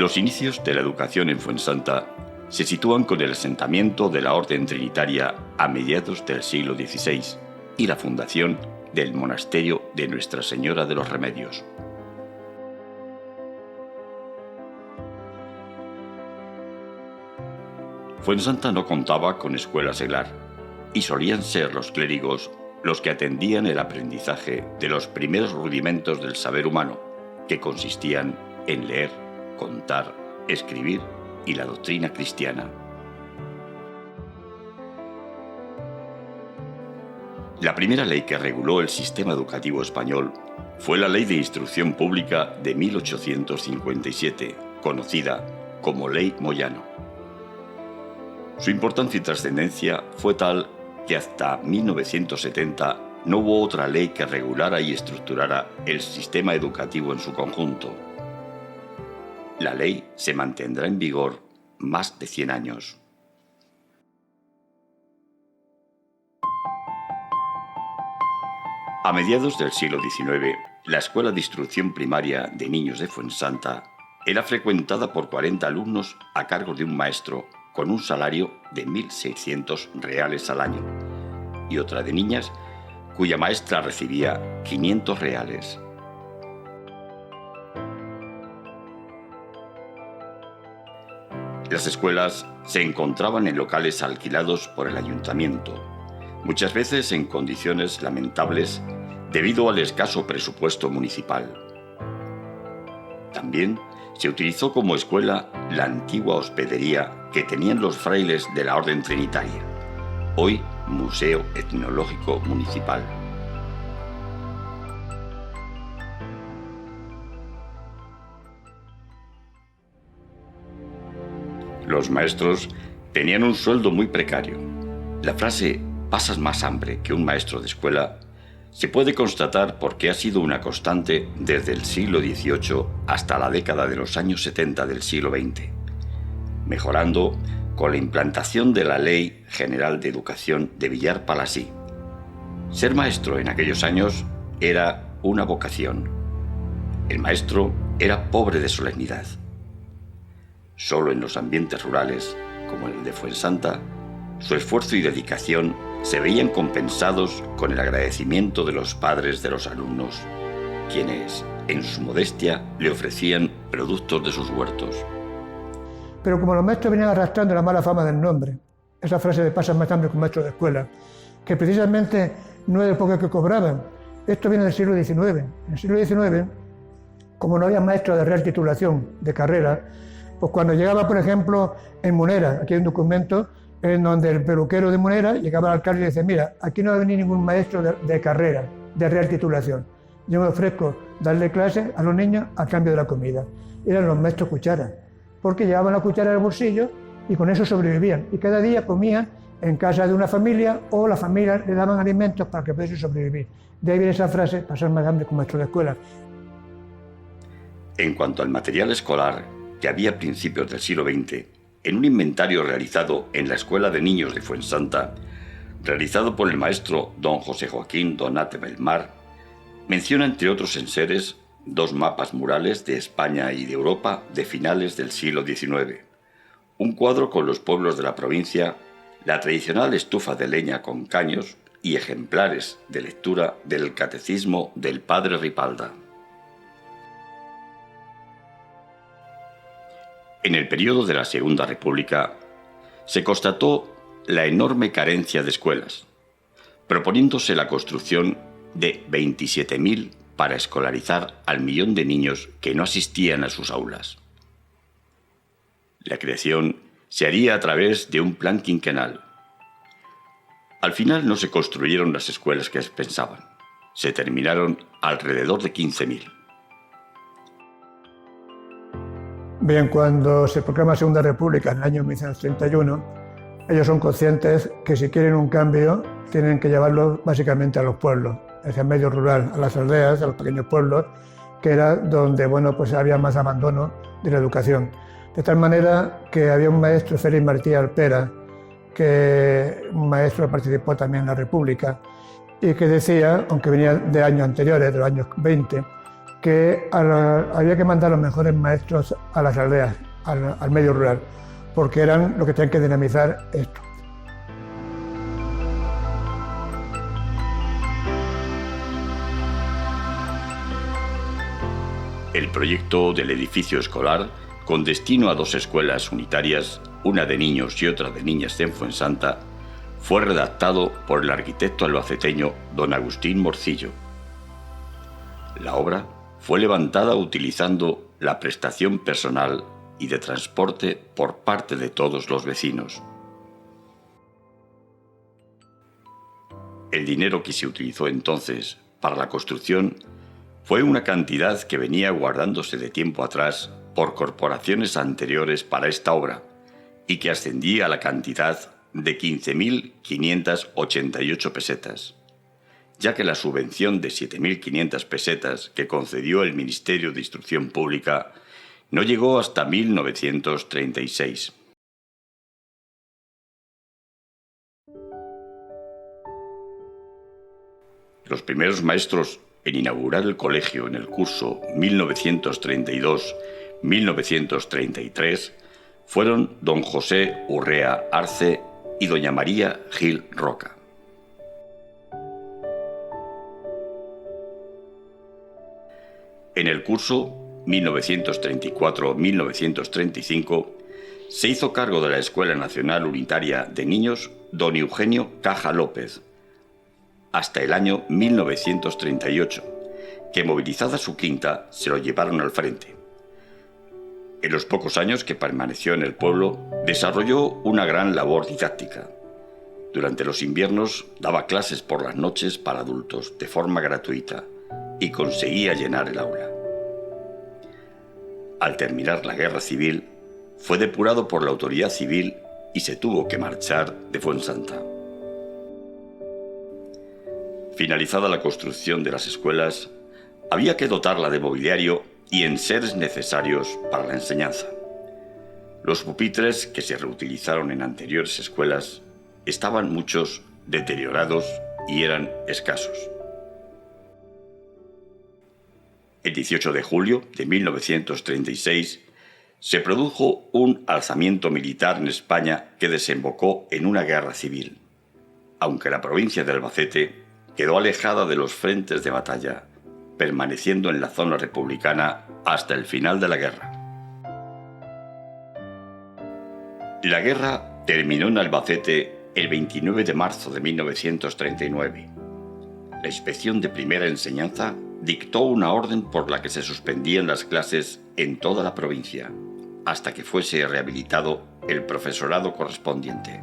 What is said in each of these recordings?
Los inicios de la educación en Fuensanta se sitúan con el asentamiento de la Orden Trinitaria a mediados del siglo XVI y la fundación del monasterio de Nuestra Señora de los Remedios. Fuensanta no contaba con escuela seglar y solían ser los clérigos los que atendían el aprendizaje de los primeros rudimentos del saber humano, que consistían en leer, contar, escribir y la doctrina cristiana. La primera ley que reguló el sistema educativo español fue la Ley de Instrucción Pública de 1857, conocida como Ley Moyano. Su importancia y trascendencia fue tal que hasta 1970 no hubo otra ley que regulara y estructurara el sistema educativo en su conjunto. La ley se mantendrá en vigor más de 100 años. A mediados del siglo XIX, la Escuela de Instrucción Primaria de Niños de Fuensanta era frecuentada por 40 alumnos a cargo de un maestro con un salario de 1.600 reales al año, y otra de niñas cuya maestra recibía 500 reales. Las escuelas se encontraban en locales alquilados por el ayuntamiento, muchas veces en condiciones lamentables debido al escaso presupuesto municipal. También se utilizó como escuela la antigua hospedería que tenían los frailes de la Orden Trinitaria, hoy Museo Etnológico Municipal. Los maestros tenían un sueldo muy precario. La frase «pasas más hambre que un maestro de escuela» se puede constatar porque ha sido una constante desde el siglo XVIII hasta la década de los años 70 del siglo XX, mejorando con la implantación de la Ley General de Educación de Villar Palasí. Ser maestro en aquellos años era una vocación. El maestro era pobre de solemnidad. Solo en los ambientes rurales, como el de Fuensanta, su esfuerzo y dedicación se veían compensados con el agradecimiento de los padres de los alumnos, quienes, en su modestia, le ofrecían productos de sus huertos. Pero como los maestros venían arrastrando la mala fama del nombre, esa frase de «pasas más hambre que un maestro de escuela», que precisamente no es el poco que cobraban, esto viene del siglo XIX. En el siglo XIX, como no había maestros de real titulación, de carrera, pues cuando llegaba, por ejemplo, en Munera, aquí hay un documento en donde el peluquero de Munera llegaba al alcalde y decía: mira, aquí no va a venir ningún maestro de carrera, de real titulación. Yo me ofrezco darle clases a los niños a cambio de la comida. Eran los maestros cuchara, porque llevaban la cuchara en el bolsillo y con eso sobrevivían. Y cada día comían en casa de una familia o la familia le daban alimentos para que pudiese sobrevivir. De ahí viene esa frase, pasar más hambre con maestro de escuela. En cuanto al material escolar que había a principios del siglo XX, en un inventario realizado en la Escuela de Niños de Fuensanta, realizado por el maestro don José Joaquín Donate Belmar, menciona entre otros enseres 2 mapas murales de España y de Europa de finales del siglo XIX, un cuadro con los pueblos de la provincia, la tradicional estufa de leña con caños y ejemplares de lectura del Catecismo del Padre Ripalda. En el periodo de la Segunda República se constató la enorme carencia de escuelas, proponiéndose la construcción de 27.000 para escolarizar al 1.000.000 de niños que no asistían a sus aulas. La creación se haría a través de un plan quinquenal. Al final no se construyeron las escuelas que pensaban. Se terminaron alrededor de 15.000. Bien, cuando se proclama la Segunda República en el año 1931, ellos son conscientes que si quieren un cambio tienen que llevarlo básicamente a los pueblos, hacia el medio rural, a las aldeas, a los pequeños pueblos, que era donde pues había más abandono de la educación. De tal manera que había un maestro, Félix Martí Alpera, que un maestro que participó también en la República, y que decía, aunque venía de años anteriores, de los años 20, que había que mandar a los mejores maestros a las aldeas, al medio rural, porque eran los que tenían que dinamizar esto. El proyecto del edificio escolar, con destino a 2 escuelas unitarias, una de niños y otra de niñas en Fuensanta, fue redactado por el arquitecto albaceteño don Agustín Morcillo. La obra fue levantada utilizando la prestación personal y de transporte por parte de todos los vecinos. El dinero que se utilizó entonces para la construcción fue una cantidad que venía guardándose de tiempo atrás por corporaciones anteriores para esta obra y que ascendía a la cantidad de 15.588 pesetas, ya que la subvención de 7.500 pesetas que concedió el Ministerio de Instrucción Pública no llegó hasta 1936. Los primeros maestros en inaugurar el colegio en el curso 1932-1933 fueron don José Urrea Arce y doña María Gil Roca. En el curso 1934-1935 se hizo cargo de la Escuela Nacional Unitaria de Niños don Eugenio Caja López, hasta el año 1938, que movilizada su quinta se lo llevaron al frente. En los pocos años que permaneció en el pueblo, desarrolló una gran labor didáctica. Durante los inviernos daba clases por las noches para adultos de forma gratuita y conseguía llenar el aula. Al terminar la Guerra Civil, fue depurado por la autoridad civil y se tuvo que marchar de Fuensanta. Finalizada la construcción de las escuelas, había que dotarla de mobiliario y enseres necesarios para la enseñanza. Los pupitres que se reutilizaron en anteriores escuelas estaban muchos deteriorados y eran escasos. El 18 de julio de 1936 se produjo un alzamiento militar en España que desembocó en una guerra civil, aunque la provincia de Albacete quedó alejada de los frentes de batalla, permaneciendo en la zona republicana hasta el final de la guerra. La guerra terminó en Albacete el 29 de marzo de 1939. La Inspección de Primera Enseñanza dictó una orden por la que se suspendían las clases en toda la provincia, hasta que fuese rehabilitado el profesorado correspondiente.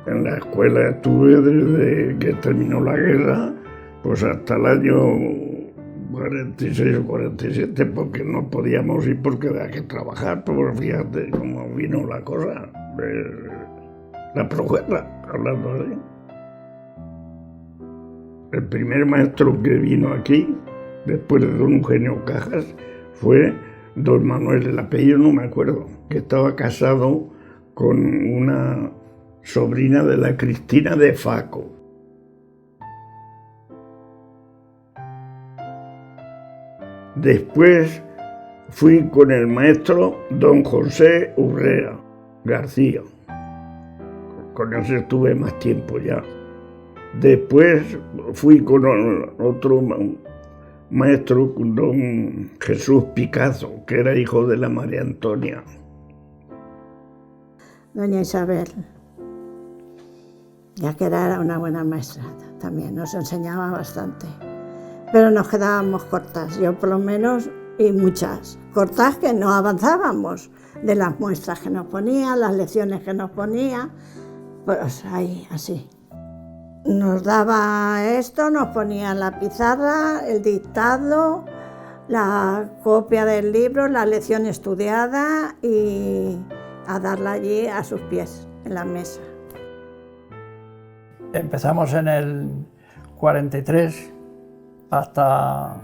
En la escuela estuve desde que terminó la guerra, pues hasta el año 46 o 47, porque no podíamos ir porque había que trabajar, pero fíjate cómo vino la cosa, la posguerra, hablando así. El primer maestro que vino aquí, después de don Eugenio Cajas, fue don Manuel, el apellido no me acuerdo, que estaba casado con una sobrina de la Cristina de Faco. Después fui con el maestro don José Urrea García. Con ese estuve más tiempo ya. Después fui con otro maestro, don Jesús Picazo, que era hijo de la María Antonia. Doña Isabel, ya que era una buena maestra también, nos enseñaba bastante. Pero nos quedábamos cortas, yo por lo menos, y muchas. Cortas que no avanzábamos de las muestras que nos ponía, las lecciones que nos ponía, pues ahí, así. Nos daba esto, nos ponía en la pizarra, el dictado, la copia del libro, la lección estudiada y a darla allí a sus pies, en la mesa. Empezamos en el 43 hasta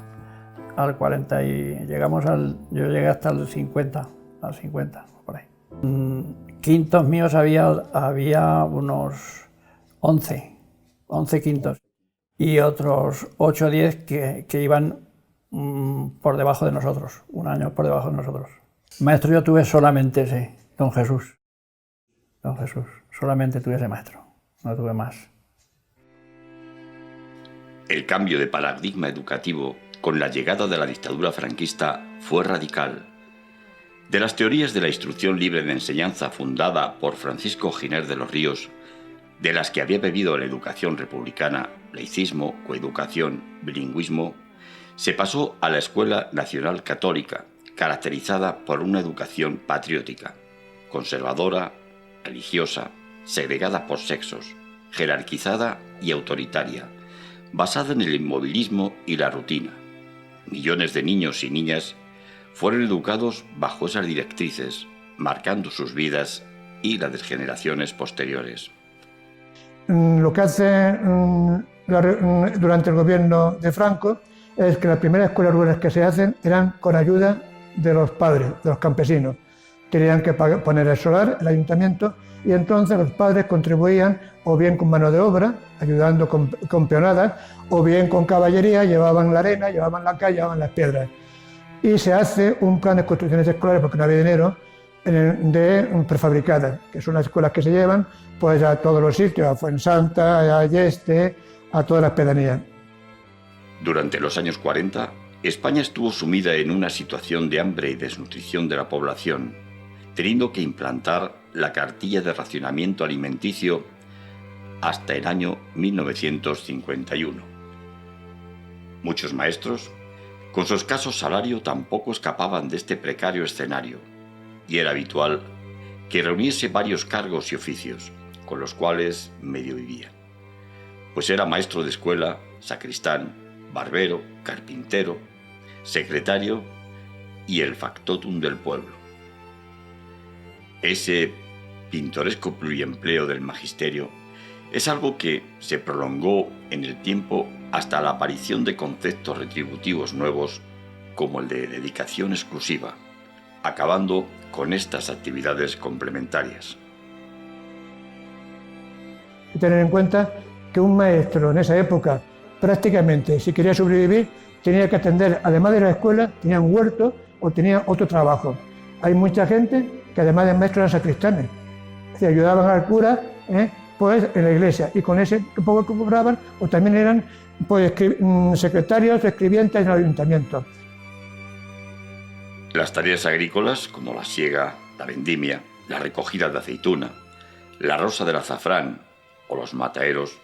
al 40 y yo llegué hasta el 50, al 50, por ahí. Quintos míos había unos 11 quintos. y otros 8 o 10 que iban por debajo de nosotros, un año por debajo de nosotros. Maestro yo tuve solamente ese, don Jesús. Don Jesús, solamente tuve ese maestro, no tuve más. El cambio de paradigma educativo con la llegada de la dictadura franquista fue radical. De las teorías de la instrucción libre de enseñanza fundada por Francisco Giner de los Ríos, de las que había bebido la educación republicana, laicismo, coeducación, bilingüismo, se pasó a la Escuela Nacional Católica, caracterizada por una educación patriótica, conservadora, religiosa, segregada por sexos, jerarquizada y autoritaria, basada en el inmovilismo y la rutina. Millones de niños y niñas fueron educados bajo esas directrices, marcando sus vidas y las de generaciones posteriores. Lo que hace durante el gobierno de Franco es que las primeras escuelas rurales que se hacen eran con ayuda de los padres, de los campesinos. Tenían que poner el solar, el ayuntamiento, y entonces los padres contribuían o bien con mano de obra, ayudando con peonadas, o bien con caballería, llevaban la arena, llevaban la cal, llevaban las piedras. Y se hace un plan de construcciones escolares, porque no había dinero, de prefabricadas, que son las escuelas que se llevan pues a todos los sitios, a Fuensanta, a Yeste, a todas las pedanías. Durante los años 40, España estuvo sumida en una situación de hambre y desnutrición de la población, teniendo que implantar la cartilla de racionamiento alimenticio hasta el año 1951. Muchos maestros, con su escaso salario, tampoco escapaban de este precario escenario, y era habitual que reuniese varios cargos y oficios, con los cuales medio vivía. Pues era maestro de escuela, sacristán, barbero, carpintero, secretario y el factotum del pueblo. Ese pintoresco pluriempleo del magisterio es algo que se prolongó en el tiempo hasta la aparición de conceptos retributivos nuevos como el de dedicación exclusiva, acabando con estas actividades complementarias. Hay que tener en cuenta que un maestro en esa época prácticamente, si quería sobrevivir, tenía que atender, además de la escuela, tenía un huerto o tenía otro trabajo. Hay mucha gente que además de maestros eran sacristanes, se ayudaban al cura pues en la iglesia, y con ese poco que cobraban, o también eran pues secretarios, escribientes en el ayuntamiento. Las tareas agrícolas, como la siega, la vendimia, la recogida de aceituna, la rosa del azafrán o los mataderos,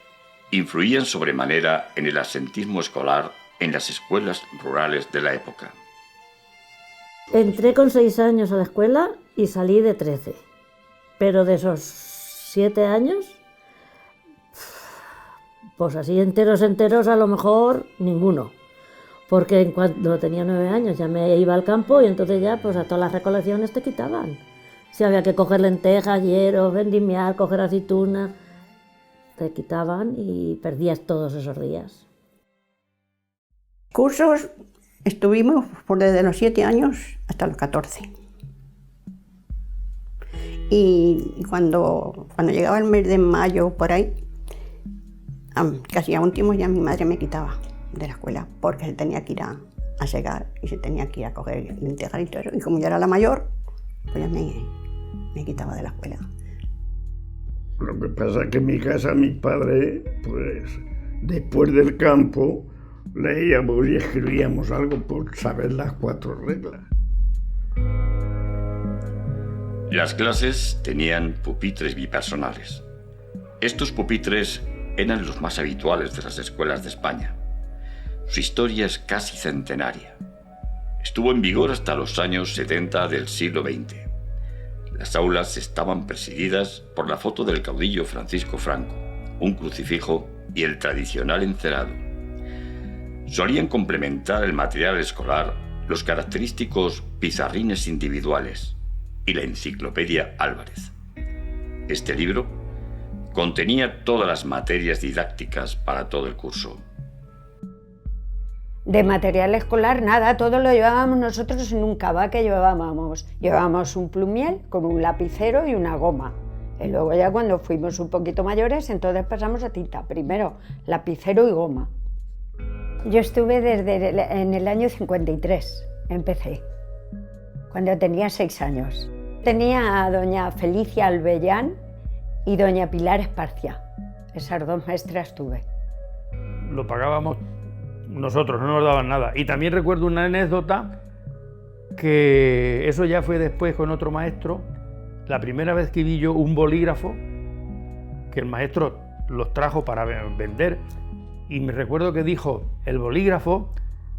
influían sobremanera en el asentismo escolar en las escuelas rurales de la época. Entré con 6 años a la escuela y salí de 13, pero de esos 7 años, pues así enteros a lo mejor ninguno, porque cuando tenía 9 años ya me iba al campo y entonces ya pues a todas las recolecciones te quitaban. Si había que coger lentejas, hieros, vendimiar, coger aceituna, te quitaban y perdías todos esos días. Cursos estuvimos desde los 7 años hasta los 14. Y cuando llegaba el mes de mayo por ahí, casi a último ya mi madre me quitaba de la escuela porque se tenía que ir a segar y se tenía que ir a coger lentejas y todo eso. Y como yo era la mayor, pues ya me quitaba de la escuela. Lo que pasa es que en mi casa mis padres, pues después del campo, leíamos y escribíamos algo por saber las 4 reglas. Las clases tenían pupitres bipersonales. Estos pupitres eran los más habituales de las escuelas de España. Su historia es casi centenaria. Estuvo en vigor hasta los años 70 del siglo XX. Las aulas estaban presididas por la foto del caudillo Francisco Franco, un crucifijo y el tradicional encerado. Solían complementar el material escolar los característicos pizarrines individuales y la enciclopedia Álvarez. Este libro contenía todas las materias didácticas para todo el curso. De material escolar nada, todo lo llevábamos nosotros en un cabá que llevábamos un plumiel con un lapicero y una goma. Y luego ya cuando fuimos un poquito mayores, entonces pasamos a tinta. Primero lapicero y goma. Yo estuve en el año 53, empecé, cuando tenía 6 años. Tenía a doña Felicia Albellán y doña Pilar Esparcia. Esas 2 maestras tuve. Lo pagábamos nosotros, no nos daban nada. Y también recuerdo una anécdota, que eso ya fue después con otro maestro. La primera vez que vi yo un bolígrafo, que el maestro los trajo para vender, y me recuerdo que dijo, el bolígrafo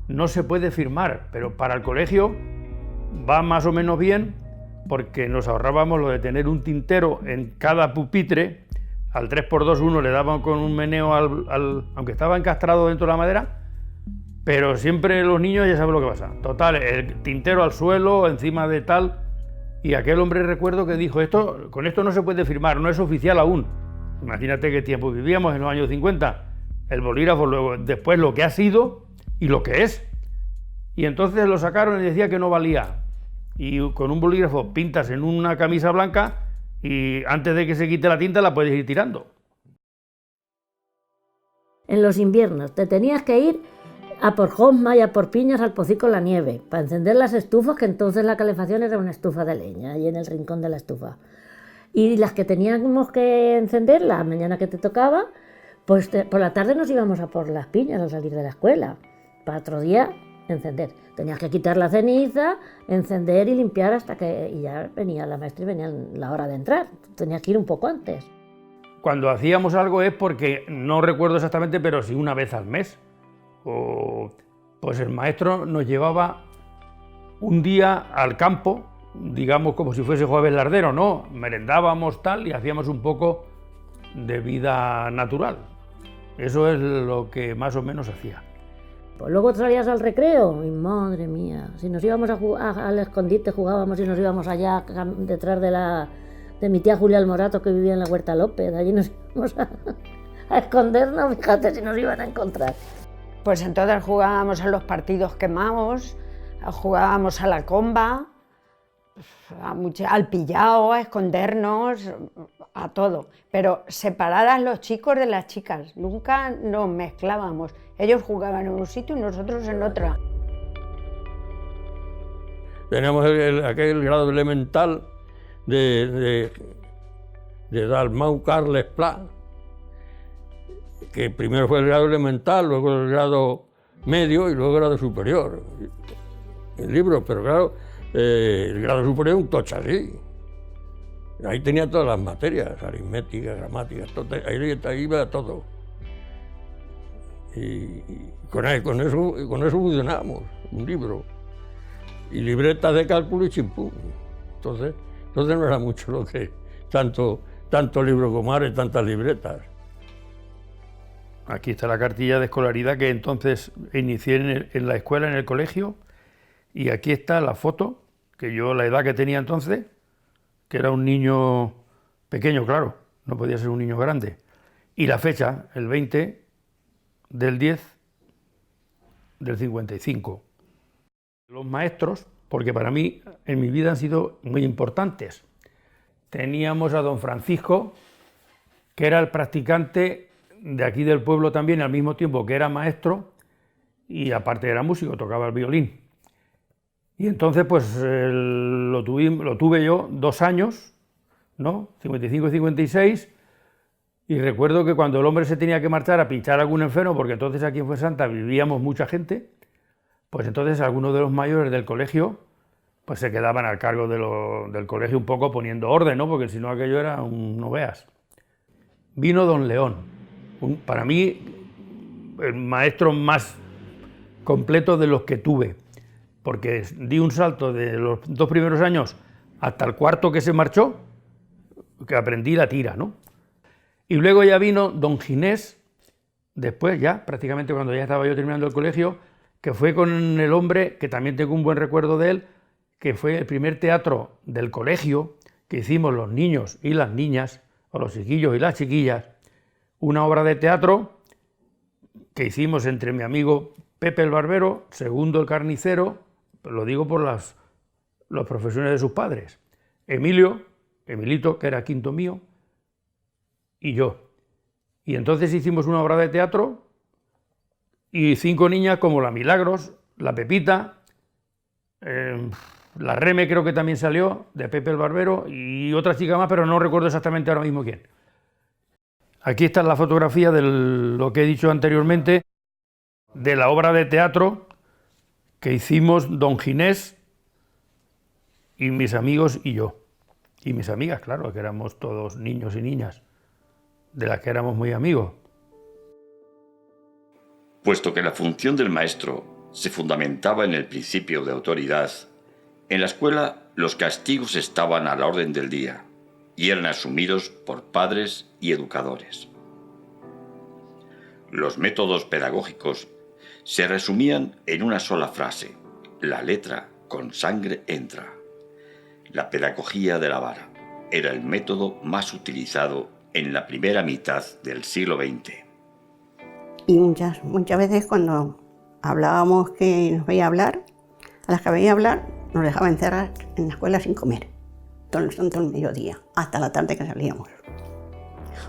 no se puede firmar, pero para el colegio va más o menos bien, porque nos ahorrábamos lo de tener un tintero en cada pupitre. Al 3x2 uno le daban con un meneo aunque estaba encastrado dentro de la madera, pero siempre los niños ya saben lo que pasa. Total, el tintero al suelo, encima de tal, y aquel hombre recuerdo que dijo, con esto no se puede firmar, no es oficial aún. Imagínate qué tiempo vivíamos en los años 50. El bolígrafo luego, después lo que ha sido y lo que es. Y entonces lo sacaron y decía que no valía. Y con un bolígrafo pintas en una camisa blanca y antes de que se quite la tinta la puedes ir tirando. En los inviernos te tenías que ir a por Josma y a por piñas al Pocico la Nieve, para encender las estufas, que entonces la calefacción era una estufa de leña, ahí en el rincón de la estufa. Y las que teníamos que encender, la mañana que te tocaba, pues por la tarde nos íbamos a por las piñas al salir de la escuela, para otro día encender. Tenías que quitar la ceniza, encender y limpiar hasta que y ya venía la maestra y venía la hora de entrar. Tenías que ir un poco antes. Cuando hacíamos algo es porque, no recuerdo exactamente, pero sí una vez al mes. Pues el maestro nos llevaba un día al campo, digamos como si fuese jueves lardero, ¿no? Merendábamos tal y hacíamos un poco de vida natural. Eso es lo que más o menos hacía. Pues luego salías al recreo y madre mía, si nos íbamos al escondite jugábamos y nos íbamos allá detrás de mi tía Julia Almorato, que vivía en la Huerta López. Allí nos íbamos a escondernos, fíjate si nos iban a encontrar. Pues entonces jugábamos a los partidos quemados, jugábamos a la comba, al pillao, a escondernos, a todo. Pero separadas los chicos de las chicas, nunca nos mezclábamos. Ellos jugaban en un sitio y nosotros en otro. Teníamos aquel grado elemental de Dalmau Carles Pla, que primero fue el grado elemental, luego el grado medio y luego el grado superior. El libro, pero claro, el grado superior un tocha así. Ahí tenía todas las materias, aritmética, gramática, ahí iba todo. Y con eso funcionábamos, un libro. Y libretas de cálculo y chimpú. Entonces no era mucho lo que tanto libro como ahora y tantas libretas. Aquí está la cartilla de escolaridad que entonces inicié en la escuela, en el colegio, y aquí está la foto, que yo la edad que tenía entonces, que era un niño pequeño, claro, no podía ser un niño grande, y la fecha, el 20 del 10 del 55. Los maestros, porque para mí en mi vida han sido muy importantes. Teníamos a don Francisco, que era el practicante de aquí del pueblo también, al mismo tiempo que era maestro, y aparte era músico, tocaba el violín. Y entonces pues lo tuve yo 2 años, ¿no? 55 y 56, y recuerdo que cuando el hombre se tenía que marchar a pinchar a algún enfermo, porque entonces aquí en Fuensanta vivíamos mucha gente, pues entonces algunos de los mayores del colegio pues se quedaban al cargo del colegio un poco poniendo orden, ¿no? Porque si no aquello era no veas. Vino don León, para mí el maestro más completo de los que tuve, porque di un salto de los 2 primeros años hasta el 4º que se marchó, que aprendí la tira, ¿no? Y luego ya vino don Ginés, después ya, prácticamente cuando ya estaba yo terminando el colegio, que fue con el hombre, que también tengo un buen recuerdo de él, que fue el primer teatro del colegio que hicimos los niños y las niñas, o los chiquillos y las chiquillas, una obra de teatro que hicimos entre mi amigo Pepe el Barbero, Segundo el Carnicero, lo digo por las profesiones de sus padres, Emilito, que era quinto mío, y yo. Y entonces hicimos una obra de teatro y 5 niñas como la Milagros, la Pepita, la Reme creo que también salió, de Pepe el Barbero, y otra chica más, pero no recuerdo exactamente ahora mismo quién. Aquí está la fotografía de lo que he dicho anteriormente, de la obra de teatro que hicimos Don Ginés y mis amigos y yo. Y mis amigas, claro, que éramos todos niños y niñas, de las que éramos muy amigos. Puesto que la función del maestro se fundamentaba en el principio de autoridad, en la escuela los castigos estaban a la orden del día y eran asumidos por padres y educadores. Los métodos pedagógicos se resumían en una sola frase: la letra con sangre entra. La pedagogía de la vara era el método más utilizado en la primera mitad del siglo XX. Y muchas veces cuando hablábamos que nos veía hablar, a las que veía hablar nos dejaba encerrar en la escuela sin comer, todo el mediodía, hasta la tarde que salíamos.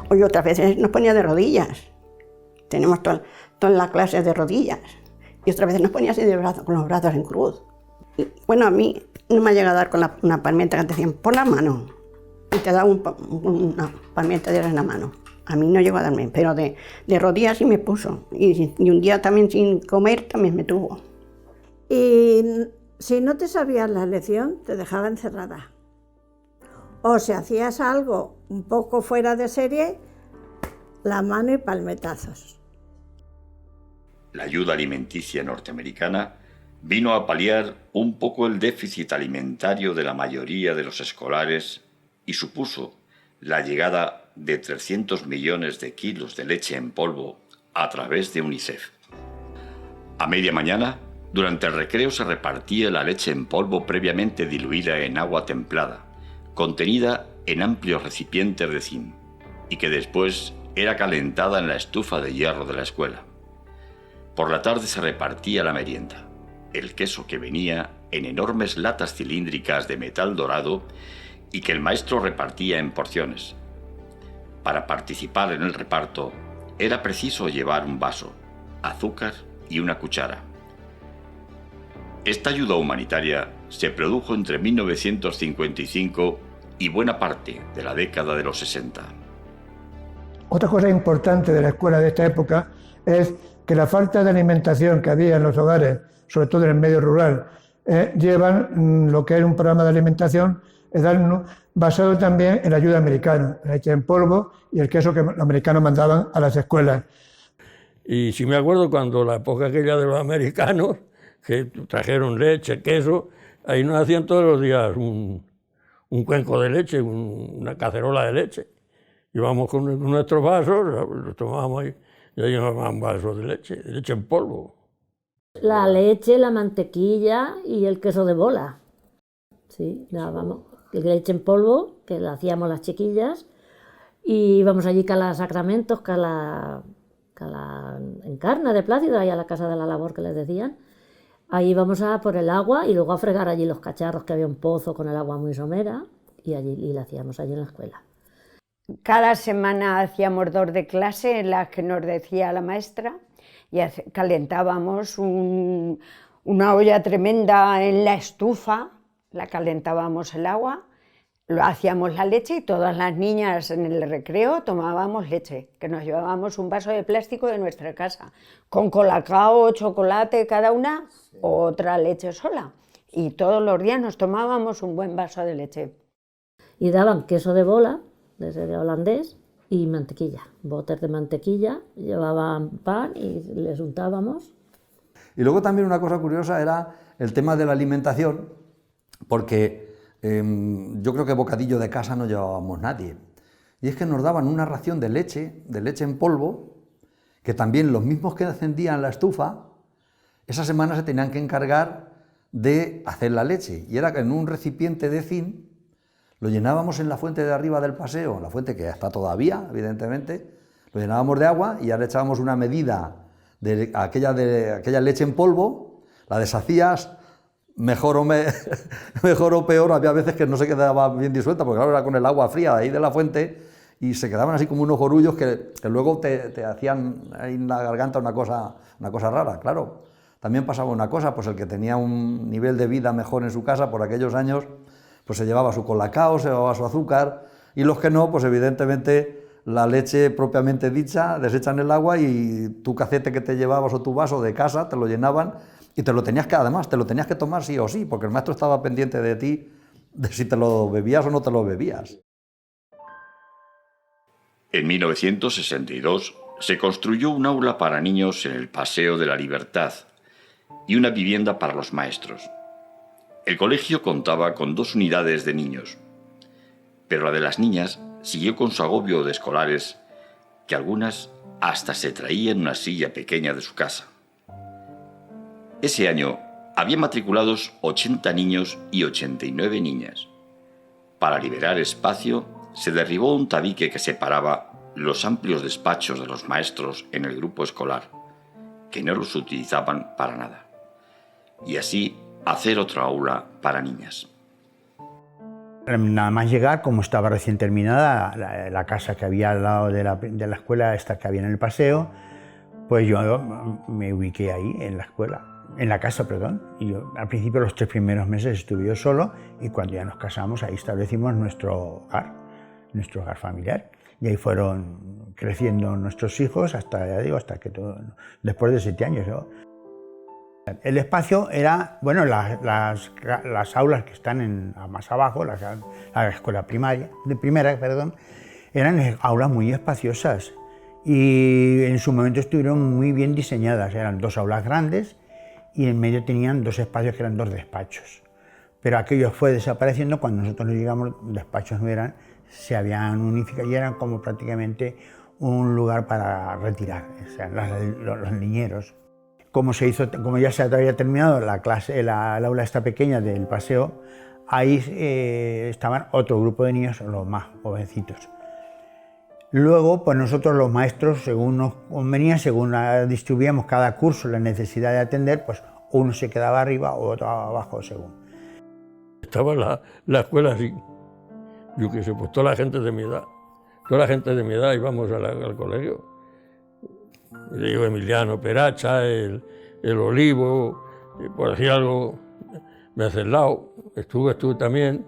O otras veces nos ponía de rodillas, tenemos toda la clase de rodillas, y otras veces nos ponía así de brazos, con los brazos en cruz. Y, bueno, a mí no me ha llegado a dar con una palmeta que te decían, pon la mano, y te da una palmeta de en la mano. A mí no llegó a darme, pero de rodillas sí me puso. Y un día también sin comer también me tuvo. Y si no te sabías la lección, te dejaba encerrada. O si hacías algo un poco fuera de serie, la mano y palmetazos. La ayuda alimenticia norteamericana vino a paliar un poco el déficit alimentario de la mayoría de los escolares y supuso la llegada de 300 millones de kilos de leche en polvo a través de UNICEF. A media mañana, durante el recreo se repartía la leche en polvo previamente diluida en agua templada, contenida en amplios recipientes de zinc, y que después era calentada en la estufa de hierro de la escuela. Por la tarde se repartía la merienda, el queso que venía en enormes latas cilíndricas de metal dorado y que el maestro repartía en porciones. Para participar en el reparto era preciso llevar un vaso, azúcar y una cuchara. Esta ayuda humanitaria se produjo entre 1955 y buena parte de la década de los 60. Otra cosa importante de la escuela de esta época es que la falta de alimentación que había en los hogares, sobre todo en el medio rural, llevan lo que era un programa de alimentación basado también en la ayuda americana, la leche en polvo y el queso que los americanos mandaban a las escuelas. Y sí me acuerdo cuando la época aquella de los americanos, que trajeron leche, queso, ahí nos hacían todos los días un cuenco de leche, una cacerola de leche. Íbamos con nuestros vasos, los tomábamos ahí, y ahí nos daban vasos de leche en polvo. La leche, la mantequilla y el queso de bola. Sí, dábamos leche en polvo, que la hacíamos las chiquillas, y íbamos allí a Sacramentos, en Carna de Plácido, ahí a la casa de la labor que les decían. Ahí íbamos a por el agua y luego a fregar allí los cacharros, que había un pozo con el agua muy somera, y la hacíamos allí en la escuela. Cada semana hacíamos 2 de clase en las que nos decía la maestra y calentábamos una olla tremenda en la estufa, la calentábamos el agua, lo hacíamos la leche y todas las niñas en el recreo tomábamos leche, que nos llevábamos un vaso de plástico de nuestra casa, con colacao, chocolate cada una, otra leche sola. Y todos los días nos tomábamos un buen vaso de leche. Y daban queso de bola, de holandés, y mantequilla, botes de mantequilla, llevaban pan y les untábamos. Y luego también una cosa curiosa era el tema de la alimentación, porque yo creo que bocadillo de casa no llevábamos nadie. Y es que nos daban una ración de leche en polvo, que también los mismos que encendían la estufa, esa semana se tenían que encargar de hacer la leche. Y era que en un recipiente de zinc lo llenábamos en la fuente de arriba del paseo, la fuente que está todavía, evidentemente, lo llenábamos de agua y ya le echábamos una medida de aquella leche en polvo, la deshacías mejor o peor, había veces que no se quedaba bien disuelta, porque claro, era con el agua fría de ahí de la fuente, y se quedaban así como unos gorullos que luego te hacían ahí en la garganta una cosa rara, claro. También pasaba una cosa, pues el que tenía un nivel de vida mejor en su casa por aquellos años, pues se llevaba su colacao, se llevaba su azúcar, y los que no, pues evidentemente la leche propiamente dicha, desechan el agua y tu cacete que te llevabas o tu vaso de casa te lo llenaban y te lo tenías que tomar sí o sí, porque el maestro estaba pendiente de ti, de si te lo bebías o no te lo bebías. En 1962 se construyó un aula para niños en el Paseo de la Libertad y una vivienda para los maestros. El colegio contaba con 2 unidades de niños, pero la de las niñas siguió con su agobio de escolares, que algunas hasta se traían una silla pequeña de su casa. Ese año había matriculados 80 niños y 89 niñas. Para liberar espacio, se derribó un tabique que separaba los amplios despachos de los maestros en el grupo escolar, que no los utilizaban para nada, y así hacer otra aula para niñas. Nada más llegar, como estaba recién terminada la casa que había al lado de la escuela esta que había en el paseo, pues yo me ubiqué ahí en la escuela, en la casa, perdón. Y yo, al principio, los 3 primeros meses estuve yo solo, y cuando ya nos casamos, ahí establecimos nuestro hogar familiar. Y ahí fueron creciendo nuestros hijos hasta, ya digo, después de 7 años, ¿no? El espacio era, bueno, las aulas que están más abajo, la escuela primera, eran aulas muy espaciosas y en su momento estuvieron muy bien diseñadas. Eran 2 aulas grandes y en medio tenían 2 espacios que eran 2 despachos. Pero aquello fue desapareciendo cuando nosotros llegamos, despachos no eran, se habían unificado y eran como prácticamente un lugar para retirar, o sea, los niñeros. Como ya se había terminado el aula esta pequeña del paseo, ahí estaban otro grupo de niños, los más jovencitos. Luego, pues nosotros los maestros, según nos convenía, según distribuíamos cada curso la necesidad de atender, pues uno se quedaba arriba o otro abajo, según. Estaba la escuela así, yo qué sé, pues toda la gente de mi edad íbamos al colegio. Digo, Emiliano Peracha, el Olivo, por decir algo, Venceslao, estuve también,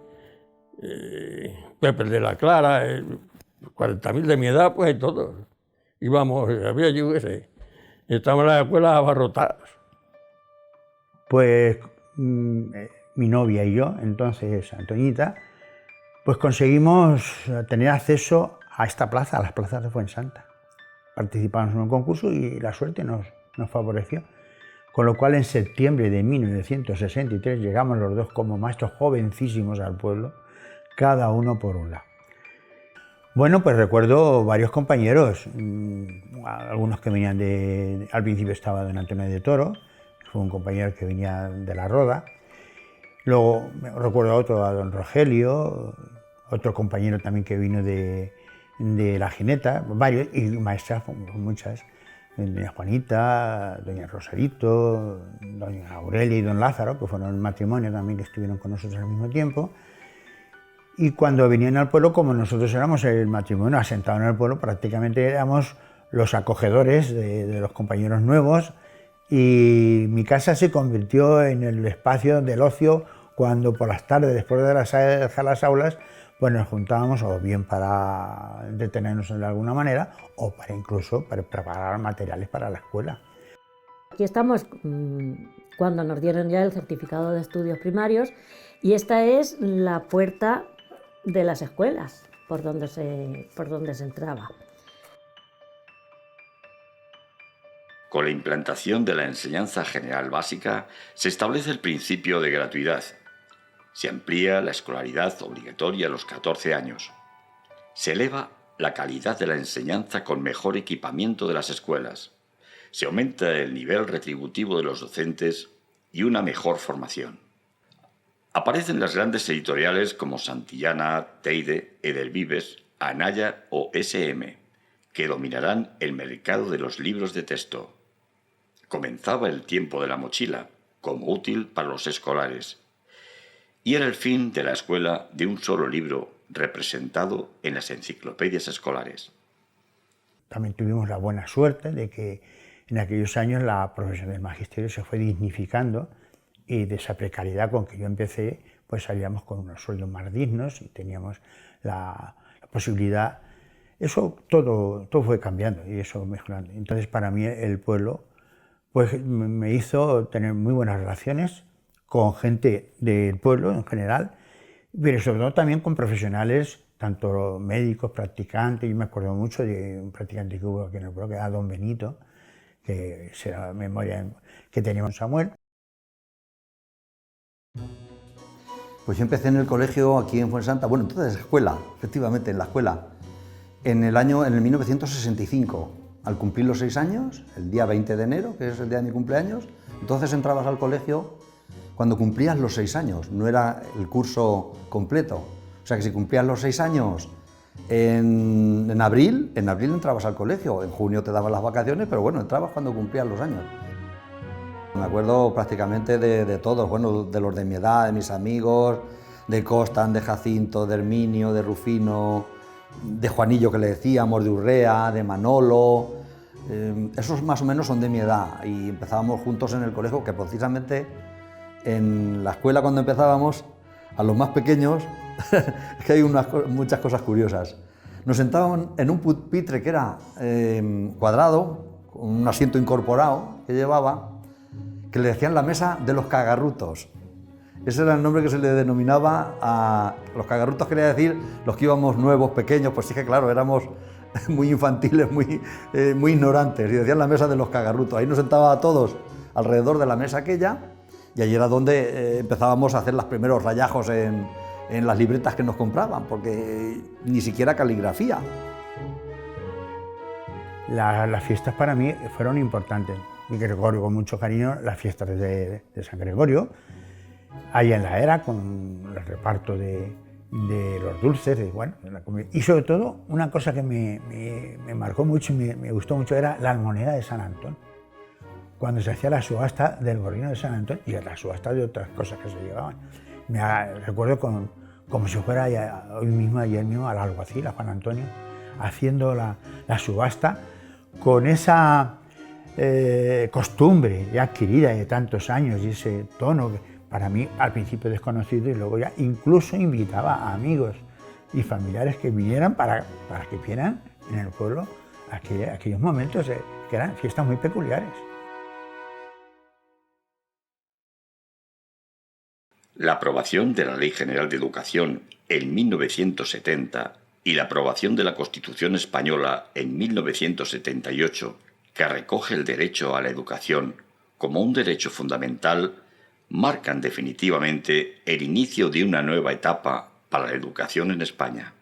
Pepe de la Clara, 40.000 de mi edad, pues todos. Íbamos, había yo qué sé, estábamos en las escuelas abarrotadas. Pues mi novia y yo, entonces Antoñita, pues conseguimos tener acceso a esta plaza, a las plazas de Fuensanta. Participamos en un concurso y la suerte nos favoreció. Con lo cual, en septiembre de 1963 llegamos los 2 como maestros jovencísimos al pueblo, cada uno por un lado. Bueno, pues recuerdo varios compañeros, algunos que venían al principio estaba don Antonio de Toro, fue un compañero que venía de La Roda. Luego recuerdo a don Rogelio, otro compañero también que vino de La Gineta, varios, y maestras, muchas, doña Juanita, doña Rosarito, doña Aurelia y don Lázaro, que fueron el matrimonio también que estuvieron con nosotros al mismo tiempo. Y cuando venían al pueblo, como nosotros éramos el matrimonio asentado en el pueblo, prácticamente éramos los acogedores de los compañeros nuevos, y mi casa se convirtió en el espacio del ocio cuando por las tardes, después de dejar las aulas, pues nos juntábamos o bien para entretenernos de alguna manera o para incluso para preparar materiales para la escuela. Aquí estamos cuando nos dieron ya el certificado de estudios primarios y esta es la puerta de las escuelas por donde se entraba. Con la implantación de la enseñanza general básica se establece el principio de gratuidad. Se amplía la escolaridad obligatoria a los 14 años. Se eleva la calidad de la enseñanza con mejor equipamiento de las escuelas. Se aumenta el nivel retributivo de los docentes y una mejor formación. Aparecen las grandes editoriales como Santillana, Teide, Edelvives, Anaya o SM, que dominarán el mercado de los libros de texto. Comenzaba el tiempo de la mochila, como útil para los escolares. Y era el fin de la escuela de un solo libro representado en las enciclopedias escolares. También tuvimos la buena suerte de que en aquellos años la profesión del magisterio se fue dignificando y de esa precariedad con que yo empecé, pues salíamos con unos sueldos más dignos y teníamos la posibilidad. Eso todo fue cambiando y eso mejorando. Entonces para mí el pueblo pues me hizo tener muy buenas relaciones con gente del pueblo en general, pero sobre todo también con profesionales, tanto médicos, practicantes. Yo me acuerdo mucho de un practicante que hubo aquí en el pueblo, que era don Benito, que será la memoria que teníamos Samuel. Pues yo empecé en el colegio aquí en Fuensanta, bueno, entonces escuela, efectivamente, en la escuela, en el 1965, al cumplir los 6 años, el día 20 de enero, que es el día de mi cumpleaños. Entonces entrabas al colegio cuando cumplías los 6 años, no era el curso completo. O sea que si cumplías los 6 años en abril entrabas al colegio, en junio te daban las vacaciones, pero bueno, entrabas cuando cumplías los años. Me acuerdo prácticamente de todos, bueno, de los de mi edad, de mis amigos, de Costan, de Jacinto, de Herminio, de Rufino, de Juanillo, que le decíamos, de Urrea, de Manolo. Esos más o menos son de mi edad y empezábamos juntos en el colegio, que precisamente en la escuela cuando empezábamos, a los más pequeños, es que hay muchas cosas curiosas. Nos sentaban en un pupitre que era cuadrado, con un asiento incorporado que llevaba, que le decían la mesa de los cagarrutos. Ese era el nombre que se le denominaba a los cagarrutos, quería decir los que íbamos nuevos, pequeños, pues sí que claro, éramos muy infantiles, muy ignorantes, y decían la mesa de los cagarrutos. Ahí nos sentaba a todos alrededor de la mesa aquella, y allí era donde empezábamos a hacer los primeros rayajos en las libretas que nos compraban, porque ni siquiera caligrafía. Las fiestas para mí fueron importantes. Y que recuerdo con mucho cariño las fiestas de San Gregorio, ahí en la era, con el reparto de los dulces, y sobre todo una cosa que me marcó mucho y me gustó mucho era la almoneda de San Antón, cuando se hacía la subasta del gorrino de San Antón y la subasta de otras cosas que se llevaban. Recuerdo como si fuera ayer mismo al alguacil, a Juan Antonio, haciendo la subasta con esa costumbre ya adquirida de tantos años y ese tono que para mí al principio desconocido, y luego ya incluso invitaba a amigos y familiares que vinieran para que vieran en el pueblo aquellos momentos que eran fiestas muy peculiares. La aprobación de la Ley General de Educación en 1970 y la aprobación de la Constitución Española en 1978, que recoge el derecho a la educación como un derecho fundamental, marcan definitivamente el inicio de una nueva etapa para la educación en España.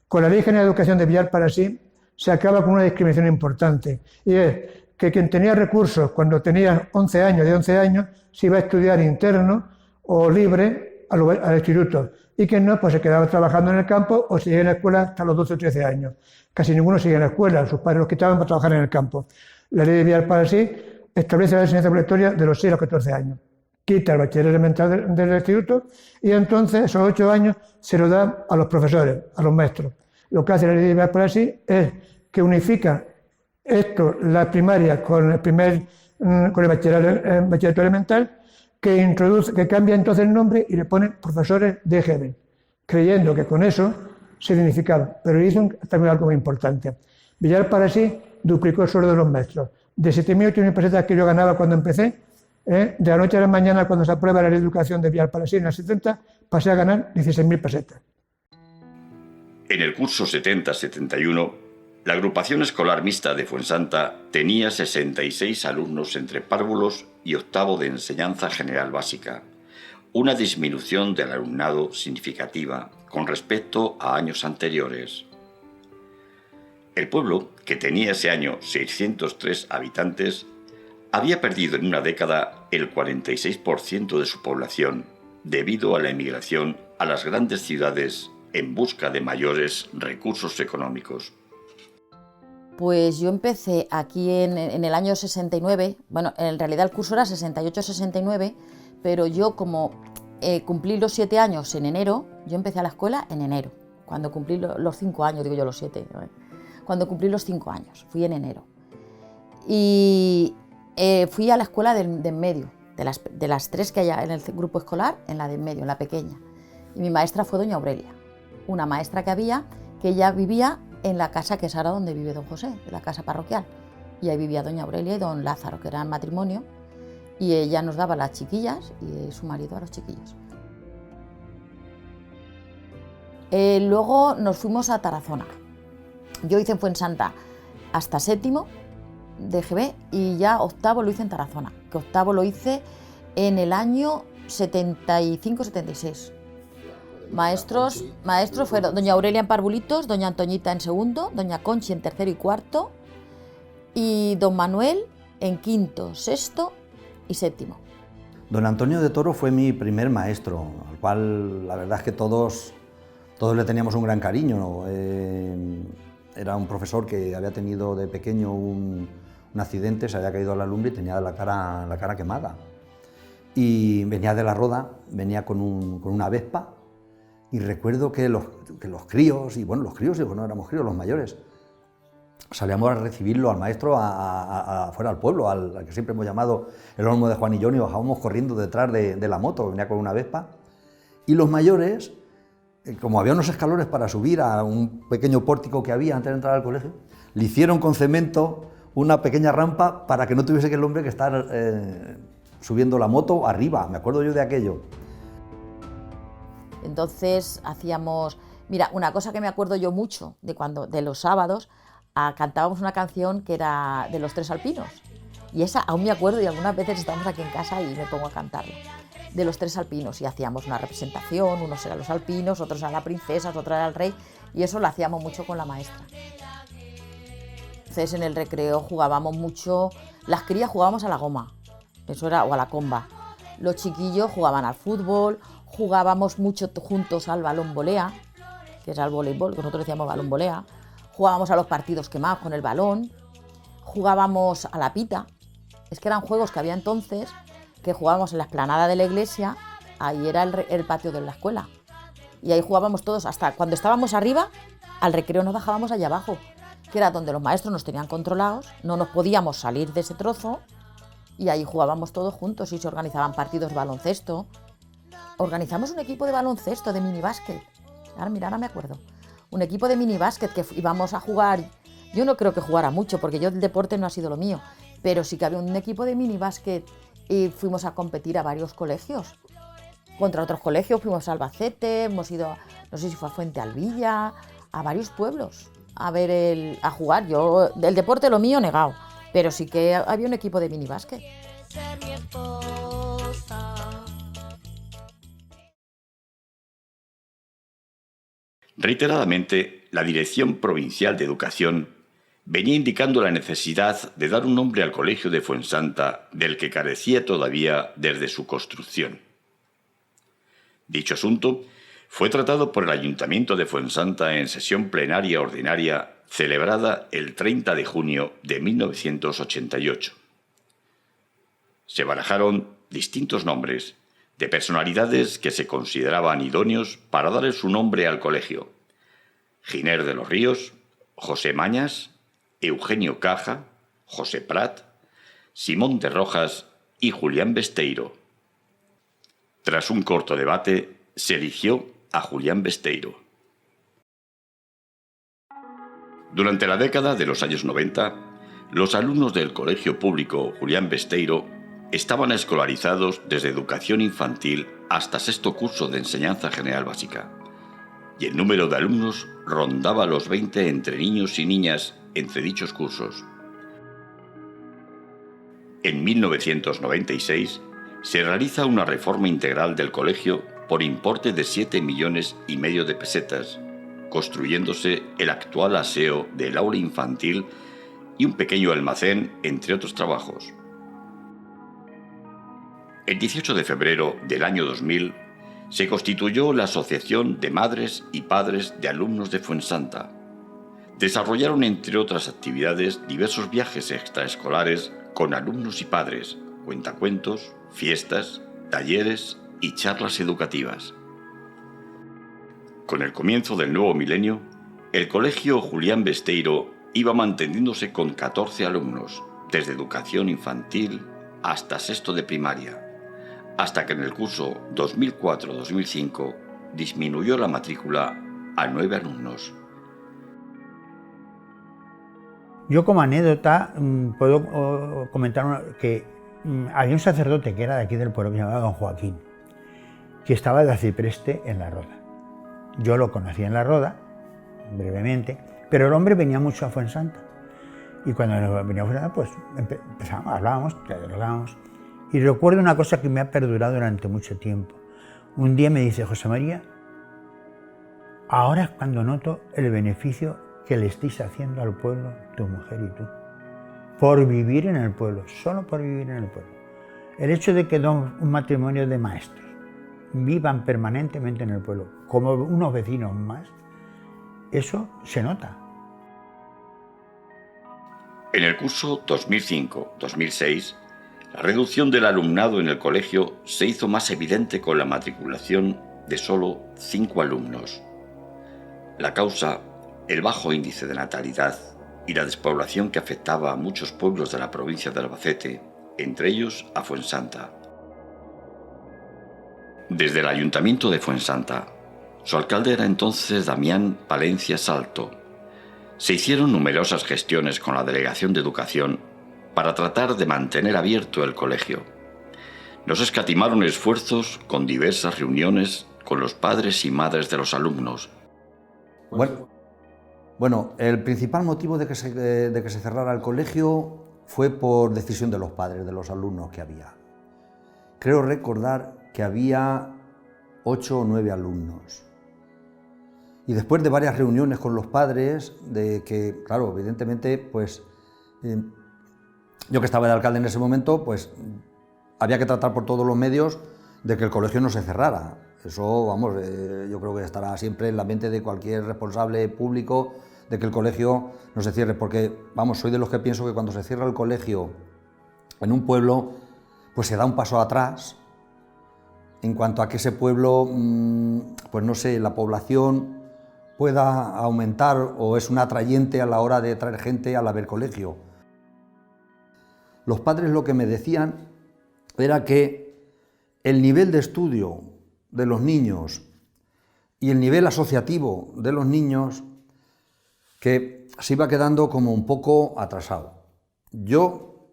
Con la Ley General de Educación de Villar para sí se acaba con una discriminación importante, y es que quien tenía recursos cuando tenía 11 años, se iba a estudiar interno o libre al instituto, y quien no, pues se quedaba trabajando en el campo o seguía en la escuela hasta los 12 o 13 años. Casi ninguno seguía en la escuela, sus padres los quitaban para trabajar en el campo. La Ley de Villar para sí establece la enseñanza obligatoria de los 6 a los 14 años. Quita el bachiller elemental del instituto y entonces esos 8 años se lo da a los profesores, a los maestros. Lo que hace la Ley de Villar para sí es que unifica la primaria con el bachillerato elemental, que cambia entonces el nombre y le pone profesores de EGB, creyendo que con eso se dignificaba. Pero hizo también algo muy importante. Villar para sí duplicó el sueldo de los maestros. De 7.000 o 8.000 pesetas que yo ganaba cuando empecé, de la noche a la mañana, cuando se aprueba la Ley de Educación de Villar para sí en el 70, pasé a ganar 16.000 pesetas. En el curso 70-71, la agrupación escolar mixta de Fuensanta tenía 66 alumnos entre párvulos y octavo de enseñanza general básica, una disminución del alumnado significativa con respecto a años anteriores. El pueblo, que tenía ese año 603 habitantes, había perdido en una década el 46% de su población debido a la emigración a las grandes ciudades en busca de mayores recursos económicos. Pues yo empecé aquí en el año 69, bueno, en realidad el curso era 68-69, pero yo como cumplí los 7 años en enero. Yo empecé a la escuela en enero, cuando cumplí los 5 años, digo yo los 7, ¿no? Cuando cumplí los 5 años, fui en enero. Y fui a la escuela de en medio, de las 3 que hay en el grupo escolar, en la de en medio, en la pequeña. Y mi maestra fue doña Aurelia, una maestra que había, que ella vivía en la casa que es ahora donde vive don José, la casa parroquial. Y ahí vivía doña Aurelia y don Lázaro, que eran matrimonio, y ella nos daba a las chiquillas y su marido a los chiquillos. Luego nos fuimos a Tarazona. Yo hice en Fuensanta hasta 7º de GB y ya 8º lo hice en Tarazona, que 8º lo hice en el año 75-76. Maestros fueron doña Aurelia en parvulitos, doña Antoñita en 2º, doña Conchi en 3º y 4º y don Manuel en 5º, 6º y 7º. Don Antonio de Toro fue mi primer maestro, al cual la verdad es que todos le teníamos un gran cariño, ¿no? Era un profesor que había tenido de pequeño un accidente, se había caído a la lumbre y tenía la cara quemada. Y venía de la Roda, venía con una Vespa, y recuerdo que los críos, y bueno, los críos, no éramos críos, los mayores, salíamos a recibirlo al maestro fuera al pueblo, al que siempre hemos llamado el Olmo de Juanillón, y bajábamos corriendo detrás de la moto, venía con una Vespa, y los mayores, como había unos escalones para subir a un pequeño pórtico que había antes de entrar al colegio, le hicieron con cemento una pequeña rampa para que no tuviese que el hombre que estar subiendo la moto arriba, me acuerdo yo de aquello. Entonces hacíamos, mira, una cosa que me acuerdo yo mucho de los sábados, cantábamos una canción que era de los Tres Alpinos, y esa aún me acuerdo y algunas veces estamos aquí en casa y me pongo a cantarla, de los Tres Alpinos, y hacíamos una representación, unos eran los alpinos, otros eran la princesa, otros era el rey, y eso lo hacíamos mucho con la maestra. Entonces en el recreo jugábamos mucho, las crías jugábamos a la goma, eso era, o a la comba, los chiquillos jugaban al fútbol, jugábamos mucho juntos al balón volea, que era el voleibol, que nosotros decíamos balón volea, jugábamos a los partidos quemados con el balón, jugábamos a la pita, es que eran juegos que había entonces, que jugábamos en la explanada de la iglesia, ahí era el patio de la escuela, y ahí jugábamos todos, hasta cuando estábamos arriba, al recreo nos bajábamos allá abajo, que era donde los maestros nos tenían controlados, no nos podíamos salir de ese trozo, y ahí jugábamos todos juntos y se organizaban partidos de baloncesto. Organizamos un equipo de baloncesto, de minibásquet, ahora me acuerdo, un equipo de minibásquet que íbamos a jugar, yo no creo que jugara mucho, porque yo el deporte no ha sido lo mío, pero sí que había un equipo de minibásquet y fuimos a competir a varios colegios, contra otros colegios, fuimos a Albacete, hemos ido, no sé si fue a Fuente Alvilla, a varios pueblos, a jugar. Yo, el deporte lo mío negado, pero sí que había un equipo de minibásquet. Reiteradamente, la Dirección Provincial de Educación venía indicando la necesidad de dar un nombre al colegio de Fuensanta, del que carecía todavía desde su construcción. Dicho asunto fue tratado por el Ayuntamiento de Fuensanta en sesión plenaria ordinaria celebrada el 30 de junio de 1988. Se barajaron distintos nombres de personalidades que se consideraban idóneos para darle su nombre al colegio: Giner de los Ríos, José Mañas, Eugenio Caja, José Prat, Simón de Rojas y Julián Besteiro. Tras un corto debate, se eligió a Julián Besteiro. Durante la década de los años 90, los alumnos del Colegio Público Julián Besteiro estaban escolarizados desde educación infantil hasta 6º curso de enseñanza general básica, y el número de alumnos rondaba los 20 entre niños y niñas entre dichos cursos. En 1996 se realiza una reforma integral del colegio por importe de 7,5 millones de pesetas, construyéndose el actual aseo del aula infantil y un pequeño almacén, entre otros trabajos. El 18 de febrero del año 2000 se constituyó la Asociación de Madres y Padres de Alumnos de Fuensanta. Desarrollaron, entre otras actividades, diversos viajes extraescolares con alumnos y padres, cuentacuentos, fiestas, talleres y charlas educativas. Con el comienzo del nuevo milenio, el Colegio Julián Besteiro iba manteniéndose con 14 alumnos, desde educación infantil hasta sexto de primaria, hasta que en el curso 2004-2005 disminuyó la matrícula a 9 alumnos. Yo como anécdota puedo comentar que había un sacerdote que era de aquí del pueblo, que se llamaba don Joaquín, que estaba de arcipreste en La Roda. Yo lo conocí en La Roda, brevemente, pero el hombre venía mucho a Fuensanta. Y cuando venía a Fuensanta, pues empezamos, hablábamos, dialogábamos. Y recuerdo una cosa que me ha perdurado durante mucho tiempo. Un día me dice: José María, ahora es cuando noto el beneficio que le estáis haciendo al pueblo, tu mujer y tú, por vivir en el pueblo, solo por vivir en el pueblo. El hecho de que un matrimonio de maestros vivan permanentemente en el pueblo, como unos vecinos más, eso se nota. En el curso 2005-2006, la reducción del alumnado en el colegio se hizo más evidente con la matriculación de solo 5 alumnos. La causa, el bajo índice de natalidad y la despoblación que afectaba a muchos pueblos de la provincia de Albacete, entre ellos a Fuensanta. Desde el Ayuntamiento de Fuensanta, su alcalde era entonces Damián Palencia Salto. Se hicieron numerosas gestiones con la Delegación de Educación para tratar de mantener abierto el colegio. No se escatimaron esfuerzos con diversas reuniones con los padres y madres de los alumnos. Bueno, el principal motivo de que se cerrara el colegio fue por decisión de los padres, de los alumnos que había. Creo recordar que había 8 o 9 alumnos. Y después de varias reuniones con los padres, de que, claro, evidentemente, pues, yo que estaba de alcalde en ese momento, pues, había que tratar por todos los medios de que el colegio no se cerrara. Eso, vamos, yo creo que estará siempre en la mente de cualquier responsable público, de que el colegio no se cierre, porque, vamos, soy de los que pienso que cuando se cierra el colegio en un pueblo, pues se da un paso atrás en cuanto a que ese pueblo, pues no sé, la población pueda aumentar o es un atrayente a la hora de traer gente al haber colegio. Los padres lo que me decían era que el nivel de estudio de los niños y el nivel asociativo de los niños que se iba quedando como un poco atrasado. Yo,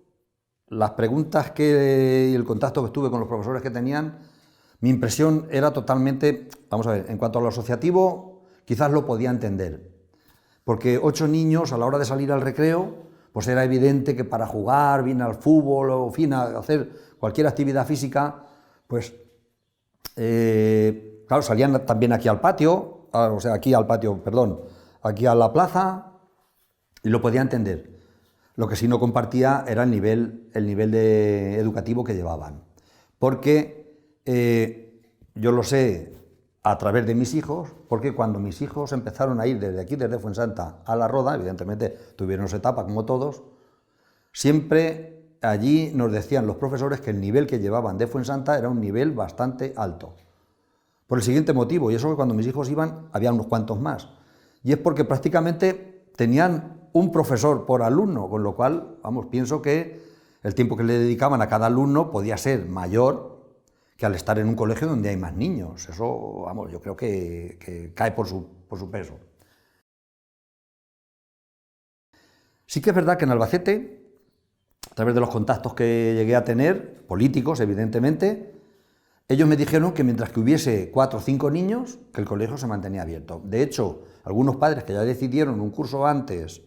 las preguntas y el contacto que estuve con los profesores que tenían, mi impresión era totalmente, vamos a ver, en cuanto a lo asociativo, quizás lo podía entender, porque 8 niños a la hora de salir al recreo, pues era evidente que para jugar, bien al fútbol o en fin, a hacer cualquier actividad física, pues claro, salían también aquí al patio, aquí a la plaza, y lo podía entender. Lo que sí no compartía era el nivel educativo que llevaban, porque yo lo sé a través de mis hijos, porque cuando mis hijos empezaron a ir desde aquí, desde Fuensanta a La Roda, evidentemente tuvieron su etapa como todos, siempre allí nos decían los profesores que el nivel que llevaban de Fuensanta era un nivel bastante alto. Por el siguiente motivo, y eso que cuando mis hijos iban había unos cuantos más, y es porque prácticamente tenían un profesor por alumno, con lo cual, vamos, pienso que el tiempo que le dedicaban a cada alumno podía ser mayor que al estar en un colegio donde hay más niños. Eso, vamos, yo creo que cae por su peso. Sí que es verdad que en Albacete, a través de los contactos que llegué a tener, políticos, evidentemente, ellos me dijeron que mientras que hubiese 4 o 5 niños, que el colegio se mantenía abierto. De hecho, algunos padres que ya decidieron un curso antes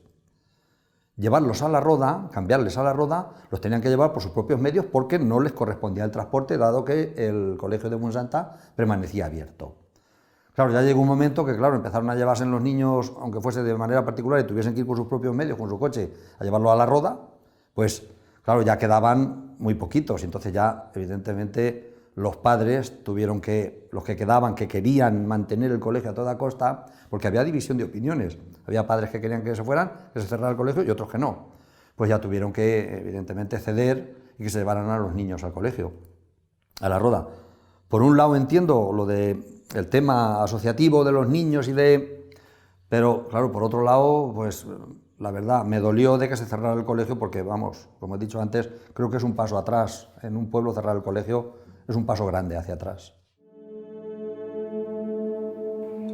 llevarlos a La Roda, cambiarles a La Roda, los tenían que llevar por sus propios medios porque no les correspondía el transporte, dado que el colegio de Fuensanta permanecía abierto. Claro, ya llegó un momento que, claro, empezaron a llevarse los niños, aunque fuese de manera particular y tuviesen que ir por sus propios medios, con su coche, a llevarlo a La Roda, pues, claro, ya quedaban muy poquitos, y entonces ya, evidentemente, los padres tuvieron que, los que quedaban, que querían mantener el colegio a toda costa, porque había división de opiniones. Había padres que querían que se fueran, que se cerrara el colegio, y otros que no. Pues ya tuvieron que, evidentemente, ceder y que se llevaran a los niños al colegio, a La Roda. por un lado entiendo lo de el tema asociativo de los niños pero claro, por otro lado, pues la verdad, me dolió de que se cerrara el colegio porque, vamos, como he dicho antes, creo que es un paso atrás. En un pueblo cerrar el colegio es un paso grande hacia atrás.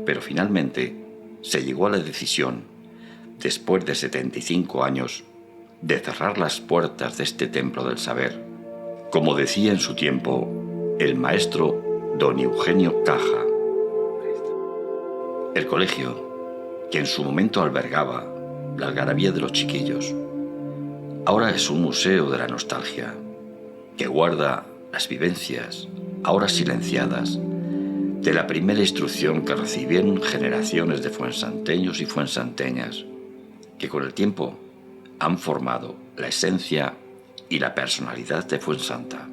Pero finalmente se llegó a la decisión, después de 75 años, de cerrar las puertas de este templo del saber, como decía en su tiempo el maestro don Eugenio Caja. El colegio, que en su momento albergaba la algarabía de los chiquillos, ahora es un museo de la nostalgia, que guarda las vivencias, ahora silenciadas, de la primera instrucción que recibieron generaciones de fuensanteños y fuensanteñas, que con el tiempo han formado la esencia y la personalidad de Fuensanta.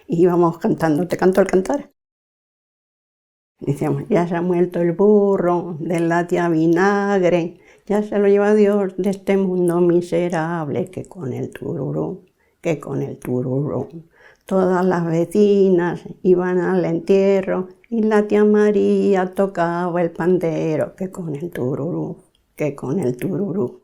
Y íbamos cantando, te canto al cantar. Decíamos, ya se ha muerto el burro de la tía Vinagre, ya se lo lleva Dios de este mundo miserable, que con el tururú, que con el tururú. Todas las vecinas iban al entierro y la tía María tocaba el pandero, que con el tururú, que con el tururú.